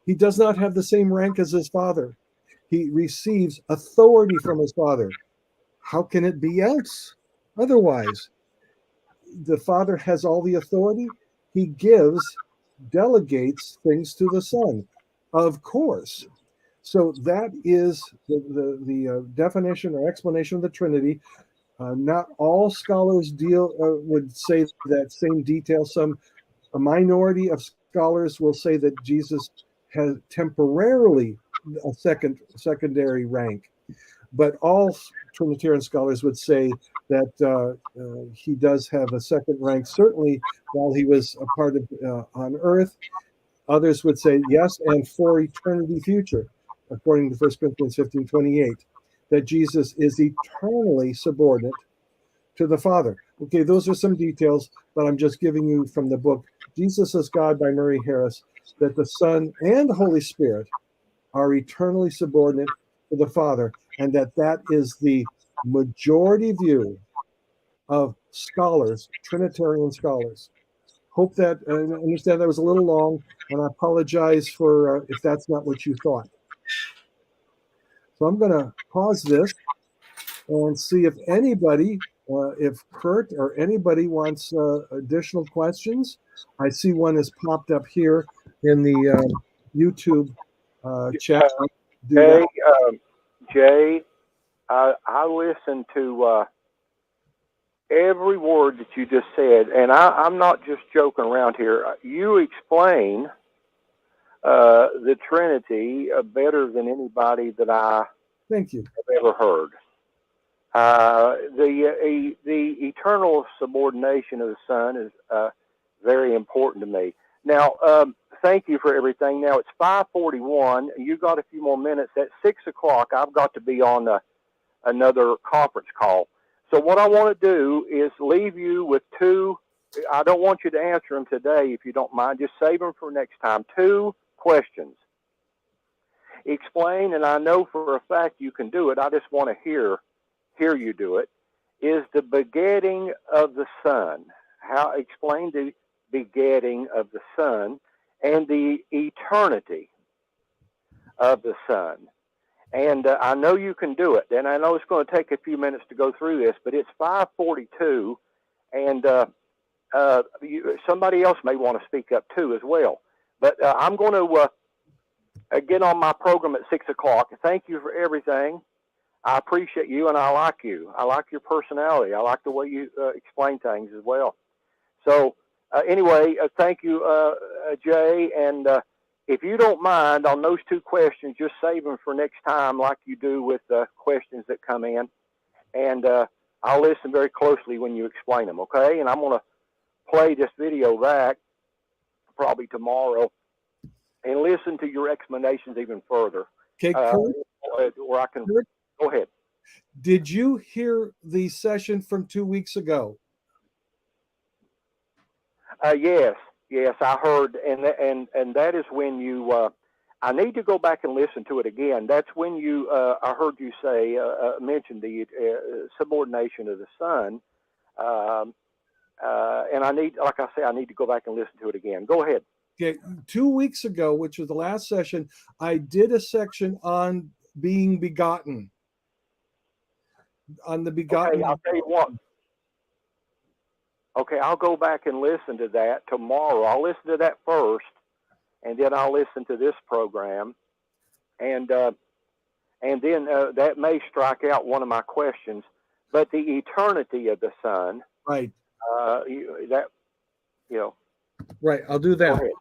He does not have the same rank as his Father. He receives authority from his Father. How can it be else? Otherwise, the Father has all the authority. He delegates things to the Son, of course. So that is the definition or explanation of the Trinity. Not all scholars would say that same detail. A minority of scholars will say that Jesus has temporarily a secondary rank, but all Trinitarian scholars would say that he does have a second rank, certainly while he was a part of on earth. Others would say yes, and for eternity future, according to 1 Corinthians 15:28, that Jesus is eternally subordinate to the Father. Okay, those are some details, but I'm just giving you from the book Jesus is God by Murray Harris, that the Son and the Holy Spirit are eternally subordinate to the Father, and that is the majority view of scholars, Trinitarian scholars. Hope that, I understand that was a little long, and I apologize for if that's not what you thought. So I'm going to pause this and see if anybody, if Kurt or anybody wants additional questions. I see one has popped up here in the YouTube chat. Jay, I listened to every word that you just said, and I'm not just joking around here. You explain the Trinity better than anybody that I Thank you. have ever heard. The eternal subordination of the Son is very important to me. Now, thank you for everything. Now it's 5:41. You got a few more minutes. At 6 o'clock, I've got to be on another conference call. So what I want to do is leave you with two. I don't want you to answer them today, if you don't mind. Just save them for next time. Two questions. Explain, and I know for a fact you can do it. I just want to hear you do it. Is the begetting of the Son? Explain the begetting of the Son and the eternity of the Son. And I know you can do it. And I know it's going to take a few minutes to go through this, but it's 5:42, and somebody else may want to speak up too as well. But I'm going to get on my program at 6 o'clock. Thank you for everything. I appreciate you, and I like you. I like your personality. I like the way you explain things as well. So anyway, thank you, Jay, and if you don't mind, on those two questions, just save them for next time like you do with the questions that come in. And I'll listen very closely when you explain them, okay? And I'm going to play this video back probably tomorrow and listen to your explanations even further. Okay, Kurt, where I can... Go ahead. Did you hear the session from 2 weeks ago? Yes, I heard, and that is when you. I need to go back and listen to it again. That's when you. I heard you say mention the subordination of the Son, and I need, like I say, I need to go back and listen to it again. Go ahead. Okay, 2 weeks ago, which was the last session, I did a section on being begotten. On the begotten. Okay, I'll tell you what. Okay, I'll go back and listen to that tomorrow. I'll listen to that first, and then I'll listen to this program, and then that may strike out one of my questions. But the eternity of the Son, right? Right. I'll do that.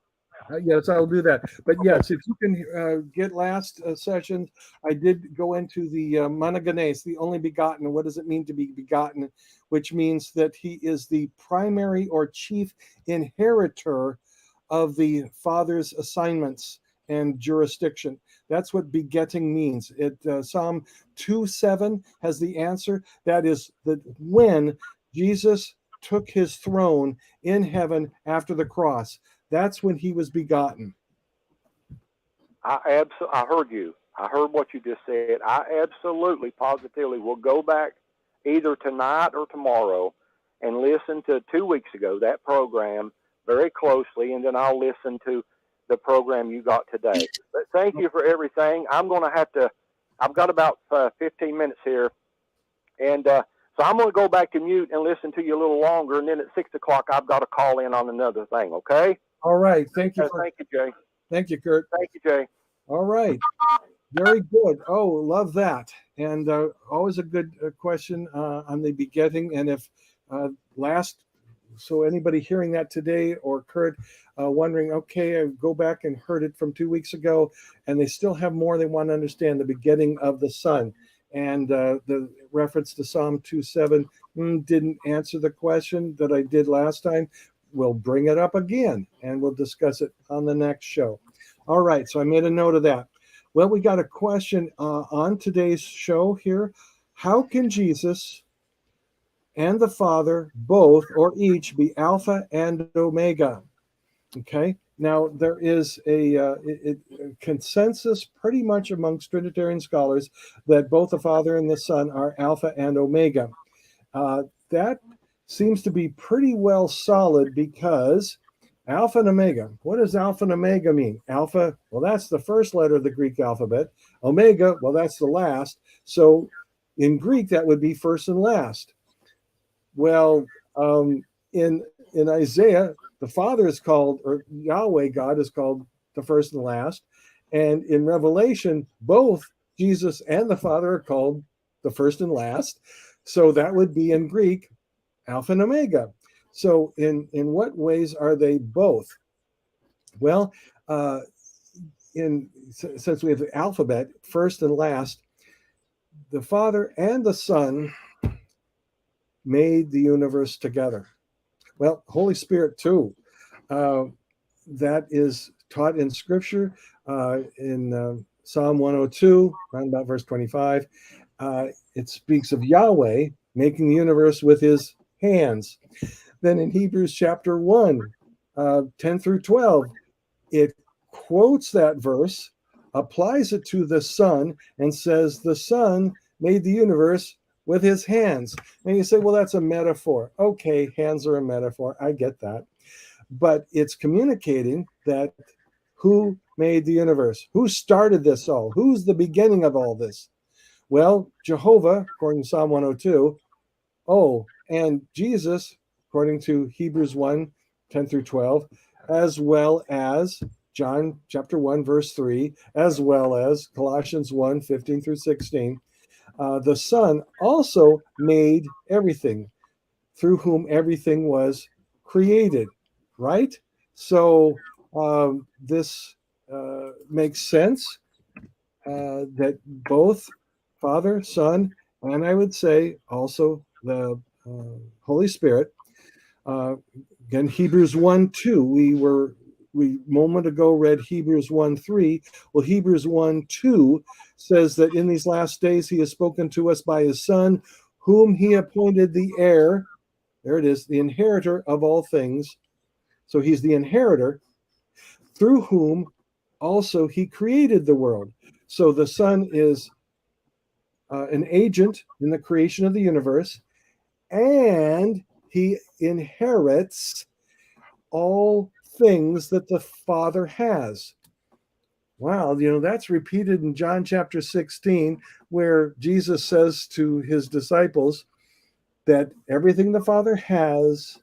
Yes, I'll do that. But yes, if you can get last sessions, I did go into the monogenes, the only begotten. What does it mean to be begotten? Which means that he is the primary or chief inheritor of the Father's assignments and jurisdiction. That's what begetting means. Psalm 2:7 has the answer. That is that when Jesus took his throne in heaven after the cross, that's when he was begotten. I heard you. I heard what you just said. I absolutely, positively will go back either tonight or tomorrow and listen to 2 weeks ago, that program, very closely, and then I'll listen to the program you got today. But thank you for everything. I'm going to I've got about 15 minutes here, and so I'm going to go back to mute and listen to you a little longer, and then at 6 o'clock I've got to call in on another thing, okay? All right. Thank you. Thank you, Jay. Thank you, Kurt. Thank you, Jay. All right. Very good. Oh, love that. And always a good question on the begetting. And if so anybody hearing that today, or Kurt wondering, okay, I go back and heard it from 2 weeks ago, and they still have more they want to understand, the begetting of the Son. And the reference to Psalm 2:7 didn't answer the question that I did last time. We'll bring it up again and we'll discuss it on the next show. All right, so I made a note of that. Well, we got a question on today's show here. How can Jesus and the Father both or each be Alpha and Omega? Okay, now there is a consensus pretty much amongst Trinitarian scholars that both the Father and the Son are Alpha and Omega. That seems to be pretty well solid because Alpha and Omega. What does Alpha and Omega mean? Alpha, well, that's the first letter of the Greek alphabet. Omega, well, that's the last. So in Greek, that would be first and last. Well, in Isaiah, the Father is called, or Yahweh, God is called the first and last. And in Revelation, both Jesus and the Father are called the first and last. So that would be in Greek, Alpha and Omega. So in what ways are they both? Well, since we have the alphabet, first and last, the Father and the Son made the universe together. Well, Holy Spirit too. That is taught in Scripture in Psalm 102, around about verse 25. It speaks of Yahweh making the universe with his hands. Then in Hebrews chapter 1, 10 through 12, it quotes that verse, applies it to the Son, and says the Son made the universe with his hands. And you say, well, that's a metaphor. Okay, hands are a metaphor. I get that. But it's communicating that who made the universe? Who started this all? Who's the beginning of all this? Well, Jehovah, according to Psalm 102. Oh, and Jesus, according to Hebrews 1, 10 through 12, as well as John chapter 1, verse 3, as well as Colossians 1, 15 through 16. The Son also made everything, through whom everything was created, right? So this makes sense that both Father, Son, and I would say also the Holy Spirit. Again, Hebrews 1, 2, we moment ago read Hebrews 1, 3. Well, Hebrews 1, 2 says that in these last days he has spoken to us by his Son, whom he appointed the heir. There it is, the inheritor of all things. So he's the inheritor, through whom also he created the world. So the Son is an agent in the creation of the universe, and he inherits all things that the Father has. Wow, that's repeated in John chapter 16, where Jesus says to his disciples that everything the Father has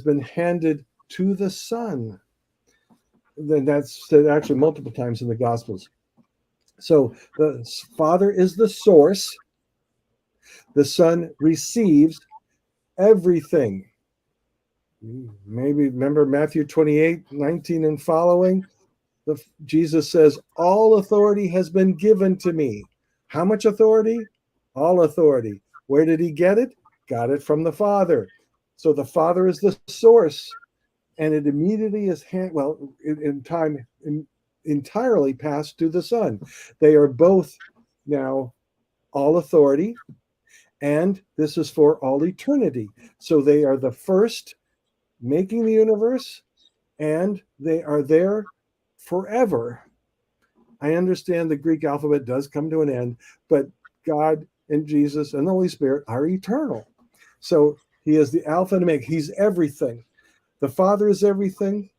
been handed to the Son. Then that's said actually multiple times in the Gospels. So the Father is the source. The Son receives everything. Maybe remember Matthew 28, 19 and following. Jesus says, all authority has been given to me. How much authority? All authority. Where did he get it? Got it from the Father. So the Father is the source, and it immediately is entirely passed to the Son. They are both now all authority, and this is for all eternity. So they are the first making the universe, and they are there forever. I understand the Greek alphabet does come to an end, but God and Jesus and the Holy Spirit are eternal. So he is the Alpha and Omega. He's everything. The Father is everything.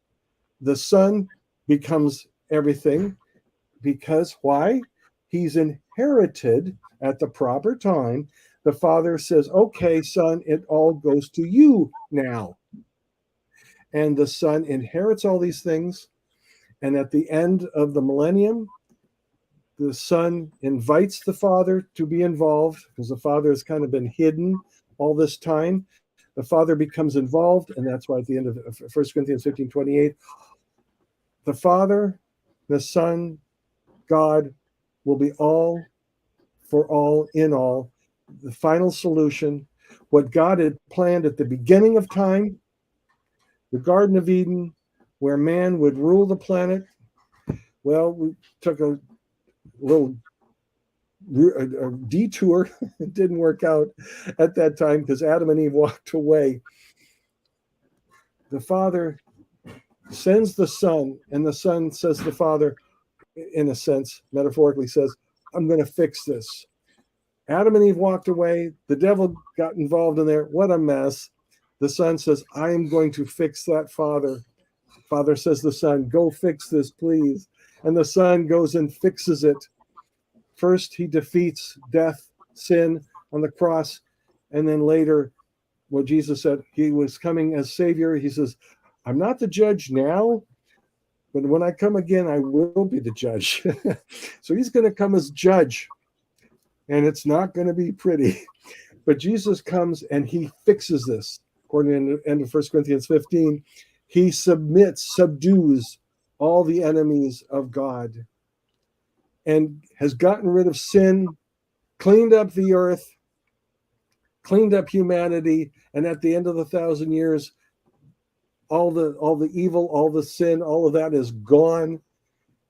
The Son becomes everything because why? He's inherited at the proper time. The Father says, okay, Son, it all goes to you now. And the Son inherits all these things. And at the end of the millennium, the Son invites the Father to be involved because the Father has kind of been hidden all this time. The Father becomes involved, and that's why at the end of 1 Corinthians 15:28, the Father, the Son, God will be all for all in all, the final solution, what God had planned at the beginning of time, the Garden of Eden, where man would rule the planet. Well, we took a little a detour. It didn't work out at that time because Adam and Eve walked away. The Father sends the Son, and the Son says to the Father, in a sense, metaphorically says, I'm going to fix this. Adam and Eve walked away. The devil got involved in there. What a mess. The Son says, I am going to fix that, Father. Father says to the Son, go fix this, please. And the Son goes and fixes it. First, he defeats death, sin on the cross. And then later, what Jesus said, he was coming as Savior. He says, I'm not the judge now, but when I come again, I will be the judge. So he's going to come as judge. And it's not going to be pretty. But Jesus comes and he fixes this. According to the end of 1 Corinthians 15, he subdues all the enemies of God and has gotten rid of sin, cleaned up the earth, cleaned up humanity, and at the end of the 1,000 years, all the evil, all the sin, all of that is gone.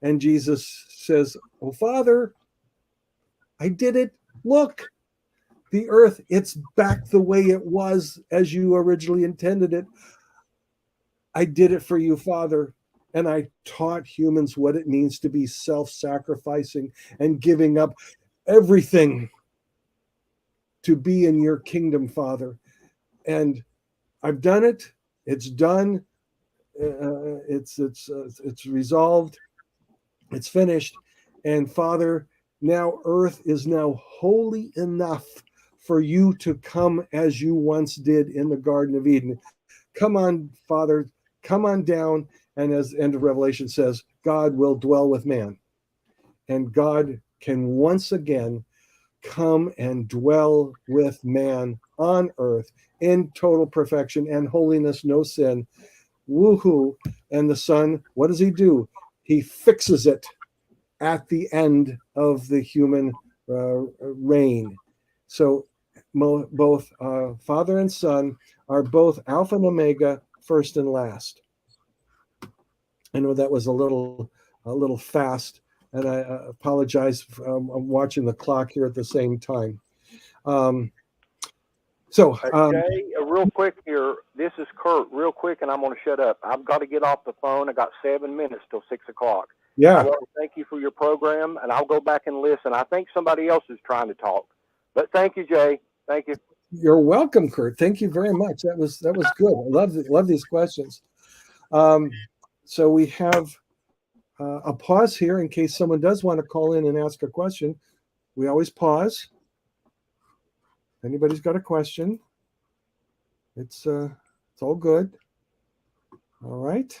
And Jesus says, oh, Father, I did it. Look, the earth, it's back the way it was as you originally intended it. I did it for you, Father. And I taught humans what it means to be self-sacrificing and giving up everything to be in your kingdom, Father. And I've done it. It's done. It's resolved. It's finished. And Father, now earth is now holy enough for you to come as you once did in the Garden of Eden. Come on, Father, come on down. And as the end of Revelation says, God will dwell with man. And God can once again come and dwell with man on earth in total perfection and holiness, no sin. Woohoo. And the Son, what does he do? He fixes it at the end of the human reign. So both Father and Son are both Alpha and Omega, first and last. I know that was a little fast, and I apologize. I'm watching the clock here at the same time. Jay, real quick here. This is Kurt. Real quick, and I'm going to shut up. I've got to get off the phone. I got 7 minutes till 6 o'clock. Yeah. I want to thank you for your program, and I'll go back and listen. I think somebody else is trying to talk, but thank you, Jay. Thank you. You're welcome, Kurt. Thank you very much. That was good. I love these questions. So we have a pause here in case someone does want to call in and ask a question. We always pause. If anybody's got a question, it's all good. All right.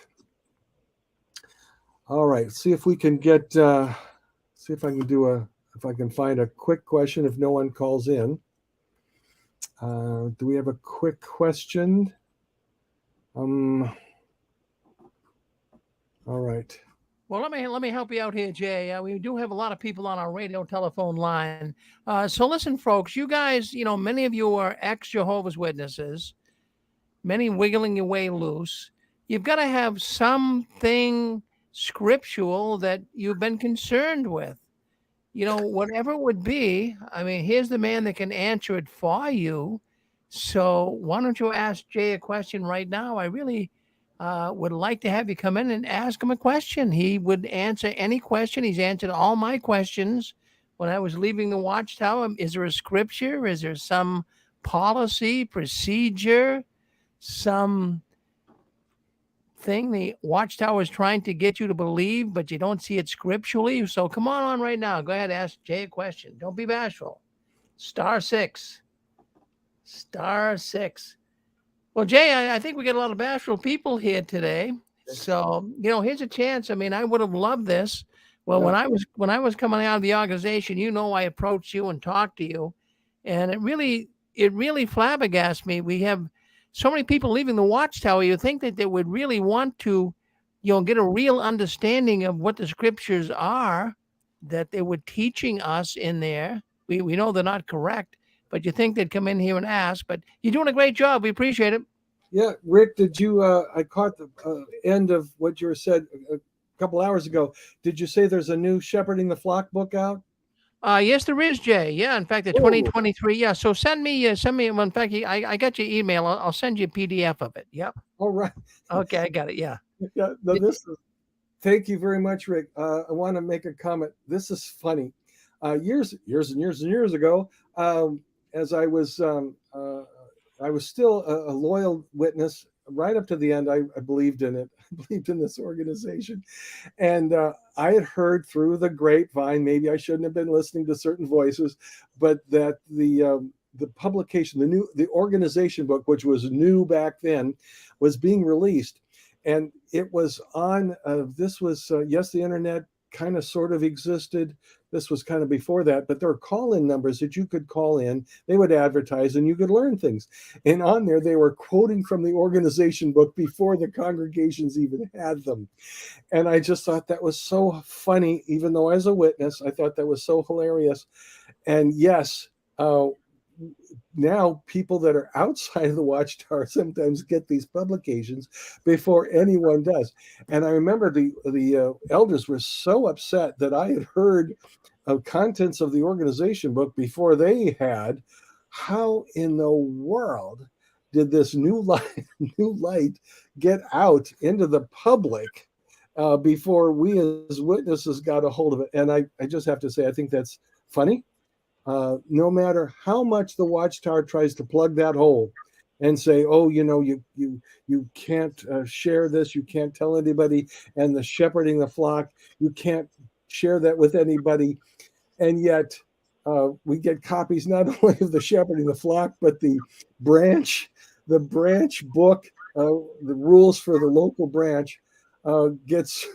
See if we can get. See if I can find a quick question if no one calls in. Do we have a quick question? All right. Well, let me help you out here, Jay. We do have a lot of people on our radio telephone line. So listen, folks, you guys, many of you are ex-Jehovah's Witnesses, many wiggling your way loose. You've got to have something scriptural that you've been concerned with. Whatever it would be, I mean, here's the man that can answer it for you. So why don't you ask Jay a question right now? I really would like to have you come in and ask him a question. He would answer any question. He's answered all my questions when I was leaving the Watchtower. Is there a scripture? Is there some policy, procedure, some thing the Watchtower is trying to get you to believe, but you don't see it scripturally? So come on right now. Go ahead, ask Jay a question. Don't be bashful. *6. *6. Well, Jay, I think we got a lot of bashful people here today. So, here's a chance. I mean, I would have loved this. Well, Yeah. when I was coming out of the organization, I approached you and talked to you, and it really flabbergasted me. We have so many people leaving the Watchtower. You think that they would really want to, get a real understanding of what the scriptures are that they were teaching us in there. We know they're not correct, but you think they'd come in here and ask. But you're doing a great job. We appreciate it. Yeah, Rick, did you? I caught the end of what you said a couple hours ago. Did you say there's a new Shepherding the Flock book out? Yes, there is, Jay. Yeah, in fact, the Oh, 2023. Yeah, so send me. Well, in fact, I got your email. I'll send you a PDF of it. Yep. all right. Okay, I got it. Yeah. Yeah, no, this is. Thank you very much, Rick. I want to make a comment. This is funny. Years and years ago, as I was still a loyal witness right up to the end. I believed in it. I believed in this organization, and I had heard through the grapevine. Maybe I shouldn't have been listening to certain voices, but that the publication, the organization book, which was new back then, was being released, and it was on. This was yes, the internet kind of sort of existed. This was kind of before that, but there were call-in numbers that you could call in. They would advertise and you could learn things. And on there, they were quoting from the organization book before the congregations even had them. And I just thought that was so funny, even though as a witness, I thought that was so hilarious. And yes, now people that are outside of the Watchtower sometimes get these publications before anyone does. And I remember the elders were so upset that I had heard of contents of the organization book before they had. How in the world did this new light get out into the public before we as witnesses got a hold of it? And I just have to say, I think that's funny. No matter how much the Watchtower tries to plug that hole and say, oh, you can't share this, you can't tell anybody, and the Shepherding the Flock, you can't share that with anybody. And yet we get copies not only of the Shepherding the Flock, but the branch book, the rules for the local branch gets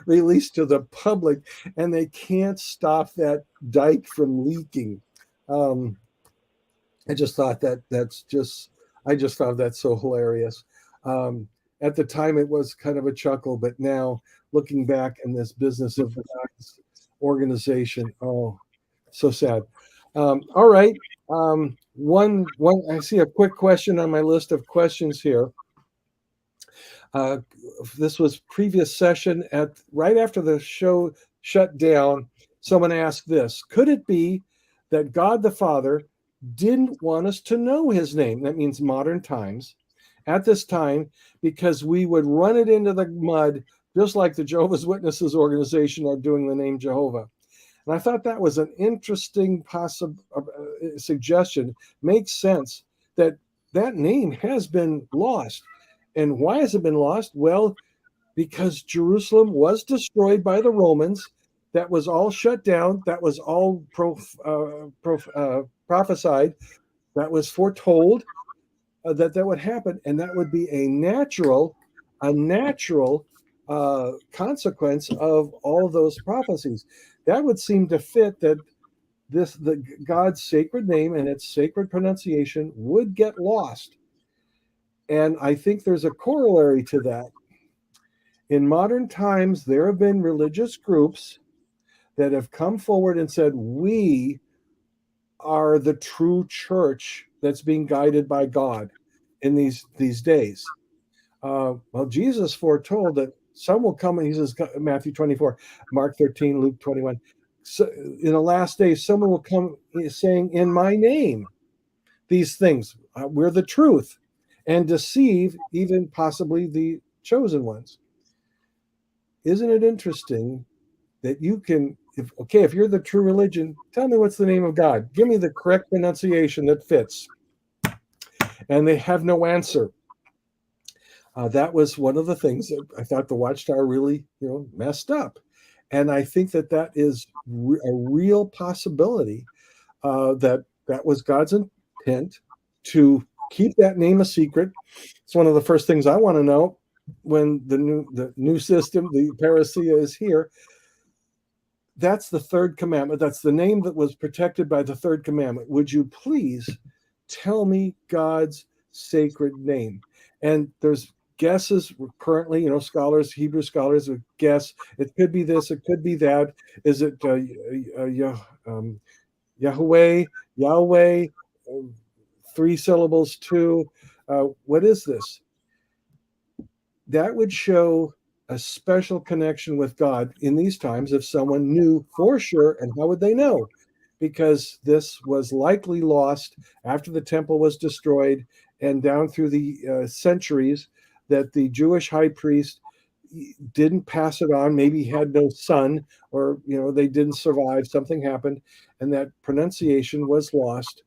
released to the public, and they can't stop that dike from leaking. I just thought I just found that so hilarious. At the time, it was kind of a chuckle, but now looking back in this business of the organization, oh, so sad. All right. One, I see a quick question on my list of questions here. This was previous session right after the show shut down. Someone asked this: could it be that God the Father didn't want us to know his name? That means modern times at this time, because we would run it into the mud, just like the Jehovah's Witnesses organization are doing the name Jehovah. And I thought that was an interesting suggestion. Makes sense that name has been lost. And why has it been lost? Well, because Jerusalem was destroyed by the Romans. That was all shut down. That was all prophesied. That was foretold that would happen. And that would be a natural consequence of all of those prophecies. That would seem to fit that the God's sacred name and its sacred pronunciation would get lost. And I think there's a corollary to that. In modern times, there have been religious groups that have come forward and said, we are the true church that's being guided by God in these days. Well, Jesus foretold that some will come, and he says, Matthew 24, Mark 13, Luke 21. So in the last days, someone will come saying, in my name, these things, we're the truth, and deceive even possibly the chosen ones. Isn't it interesting that you can, if you're the true religion, tell me what's the name of God. Give me the correct pronunciation that fits. And they have no answer. That was one of the things that I thought the Watchtower really, messed up. And I think that is a real possibility that was God's intent to keep that name a secret. It's one of the first things I want to know when the new system, the parousia, is here. That's the third commandment. That's the name that was protected by the third commandment. Would you please tell me God's sacred name? And there's guesses currently, scholars, Hebrew scholars would guess it could be this, it could be that. Is it Yahweh, Yahweh, 3 syllables too. What is this? That would show a special connection with God in these times if someone knew for sure. And how would they know? Because this was likely lost after the temple was destroyed and down through the centuries, that the Jewish high priest didn't pass it on. Maybe he had no son, or they didn't survive, something happened, and that pronunciation was lost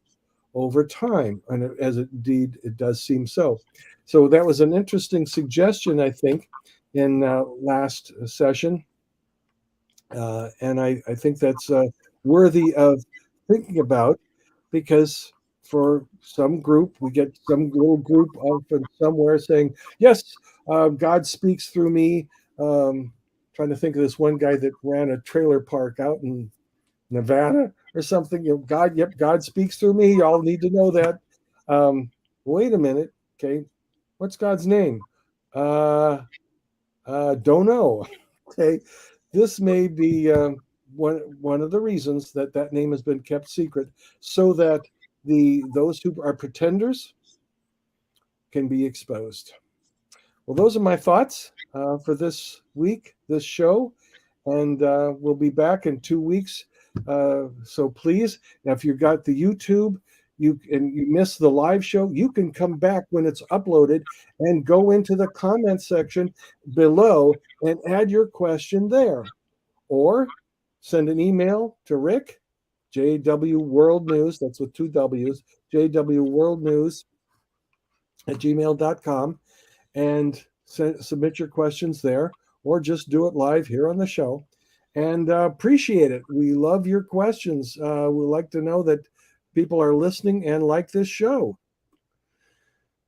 over time, and as indeed it does seem so. So that was an interesting suggestion, I think, in last session, and I think that's worthy of thinking about, because for some group, we get some little group often somewhere saying, yes, God speaks through me. Trying to think of this one guy that ran a trailer park out in Nevada or something. God speaks through me. Y'all need to know that. Wait a minute. Okay. What's God's name? Don't know. Okay. This may be one of the reasons that name has been kept secret, so that those who are pretenders can be exposed. Well, those are my thoughts for this week, this show, and we'll be back in 2 weeks. So please, now if you've got the YouTube, you miss the live show, you can come back when it's uploaded and go into the comment section below and add your question there, or send an email to Rick, JW World News, that's with 2 W's, JW World News at gmail.com, and submit your questions there, or just do it live here on the show. And appreciate it. We love your questions. We like to know that people are listening and like this show.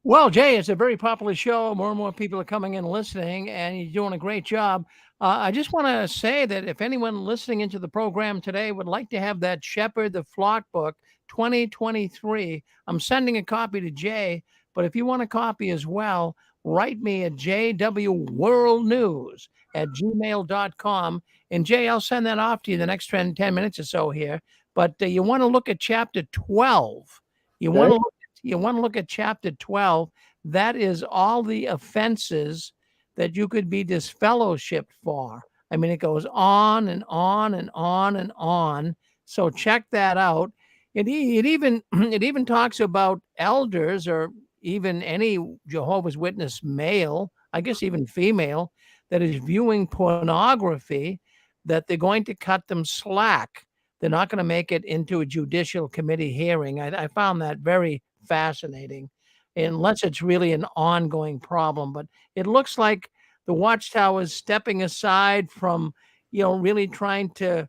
Well, Jay, it's a very popular show. More and more people are coming in listening, and you're doing a great job. I just want to say that if anyone listening into the program today would like to have that Shepherd the Flock book 2023, I'm sending a copy to Jay. But if you want a copy as well, write me at jwworldnews@gmail.com. And Jay, I'll send that off to you the next 10 minutes or so here. But you want to look at chapter 12. You want to look at chapter 12. That is all the offenses that you could be disfellowshipped for. I mean, it goes on and on and on and on. So check that out. It even it even talks about elders, or even any Jehovah's Witness male, I guess even female, that is viewing pornography, that they're going to cut them slack. They're not going to make it into a judicial committee hearing. I found that very fascinating, unless it's really an ongoing problem. But it looks like the Watchtower is stepping aside from, really trying to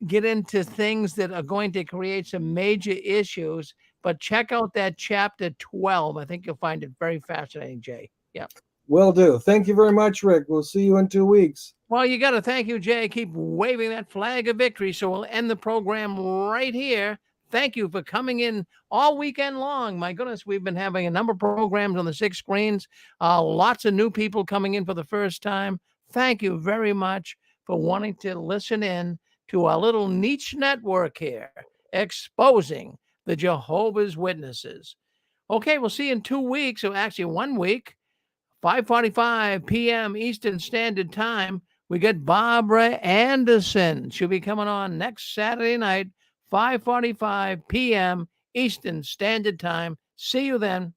get into things that are going to create some major issues. But check out that chapter 12. I think you'll find it very fascinating, Jay. Yeah. Will do. Thank you very much, Rick. We'll see you in 2 weeks. Well, you got to thank you, Jay. Keep waving that flag of victory. So we'll end the program right here. Thank you for coming in all weekend long. My goodness, we've been having a number of programs on the 6 screens. Lots of new people coming in for the first time. Thank you very much for wanting to listen in to our little niche network here, exposing the Jehovah's Witnesses. Okay, we'll see you in 2 weeks, or actually 1 week, 5:45 p.m. Eastern Standard Time. We got Barbara Anderson. She'll be coming on next Saturday night, 5:45 p.m. Eastern Standard Time. See you then.